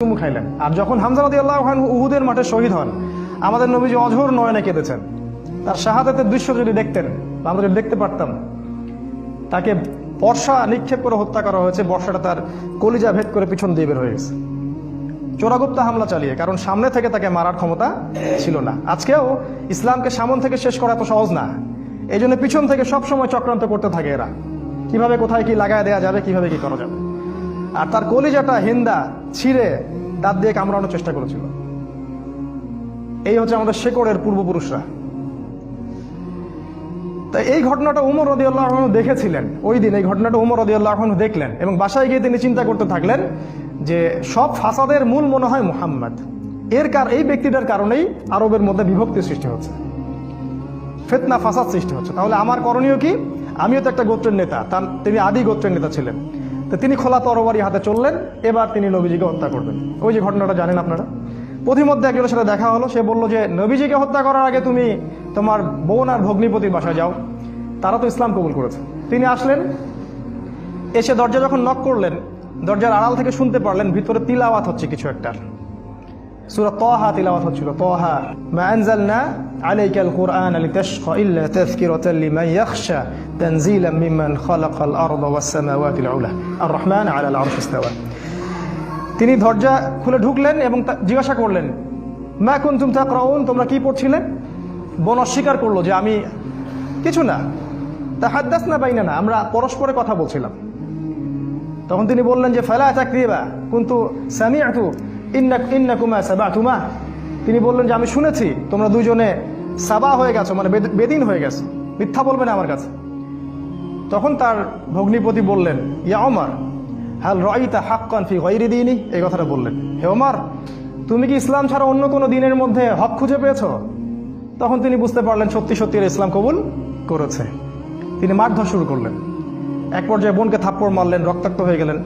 চুমু খাইলেন। আর যখন হামজা রাদিয়াল্লাহু আনহু উহুদের মাঠে শহীদ হন, আমাদের নবীজি অঝোর নয়নে কেঁদেছেন। তার শাহাদাতের দৃশ্য যদি দেখতেন, আমরা যদি দেখতে পারতাম, তাকে বর্ষা নিক্ষেপ করে হত্যা করা হয়েছে, বর্ষাটা তার কলিজা ভেদ করে পিছন দিয়ে বের হয়ে গেছে চোরাগুপ্তা হামলা চালিয়ে, কারণ সামনে থেকে তাকে মারার ক্ষমতা ছিল না। আজকেও ইসলামকে সামন থেকে শেষ করা এত সহজ না, এই জন্য পিছন থেকে সবসময় চক্রান্ত করতে থাকে এরা, কিভাবে কোথায় কি লাগায় দেওয়া যাবে, কিভাবে কি করা যাবে। আর তার কলিজাটা হিন্দা ছিঁড়ে দাঁত দিয়ে কামড়ানোর চেষ্টা করেছিল। এই হচ্ছে আমাদের শেকড়ের পূর্বপুরুষরা। তাই এই ঘটনাটা উমর রাদিয়াল্লাহু আনহু দেখেছিলেন। ওই দিন এই ঘটনাটা উমর রাদিয়াল্লাহু আনহু দেখলেন এবং বাসায় গিয়ে তিনি চিন্তা করতে থাকলেন যে সব ফাসাদের মূল মনে হয় মুহাম্মদ। এই ব্যক্তিটার কারণেই আরবের মধ্যে বিভক্তি সৃষ্টি হচ্ছে, ফিতনা ফাসাদ সৃষ্টি হচ্ছে। তাহলে আমার করণীয় কি? আমিও তো একটা গোত্রের নেতা, তিনি আদি গোত্রের নেতা ছিলেন। তো তিনি খোলা তরবারি হাতে চললেন, এবার তিনি নবীজিকে হত্যা করবেন। ওই যে ঘটনাটা জানেন আপনারা, পথিমধ্যে একজনের সাথে দেখা হলো, সে বলল যে নবীজিকে হত্যা করার আগে তুমি তোমার বোন আর ভগ্নিপতির বাসায় যাও, তারা তো ইসলাম কবুল করেছে। তিনি আসলেন, এসে দরজা যখন নক করলেন, দরজার আড়াল থেকে শুনতে পারলেন ভিতরে তিলাওয়াত হচ্ছে কিছু একটা, সূরা তাহা তিলাওয়াত হচ্ছিল। তাহা মা আনজালনা আলাইকাল কুরআন লিতাশকা ইল্লা তাযকিরাতাল লিমান ইয়াখশা তানজিলাম মিম্মান খালাকাল আরদা ওয়াস সামাওয়াতিল উলা আর রহমান আলাল আরশি ইসতাওয়া। তিনি দরজা খুলে ঢুকলেন এবং জিজ্ঞাসা করলেন, মা কুনতুম তাকরাউন, তোমরা কি পড়ছিলে? বোন অস্বীকার করলো যে আমি কিছু না, তাহাদ্দাসনা বাইনানা, আমরা পরস্পরে কথা বলছিলাম। তখন তিনি বললেন যে ফালা তাকরিবা কুনতু সামিআতু ইন্নাকুমা সাবাতুমা। তিনি বললেন যে আমি শুনেছি তোমরা দুইজনে সাবা হয়ে গেছো, মানে বেদিন হয়ে গেছো, মিথ্যা বলবে না আমার কাছে। তখন তার ভগ্নিপতি বললেন, ইয়া ওমর হাল রাআইতা হাক্কান ফি গায়রি দীনি, এই কথাটা বললেন, হে ওমর তুমি কি ইসলাম ছাড়া অন্য কোনো দিনের মধ্যে হক খুঁজে পেয়েছো? তখন তিনি বুঝতে পারলেন সত্যি সত্যি ইসলাম কবুল করেছে। তিনি মারধর শুরু করলেন, এক পর্যায়ে বোনকে থাপ্পড় মারলেন, রক্তাক্ত হয়ে গেলেন।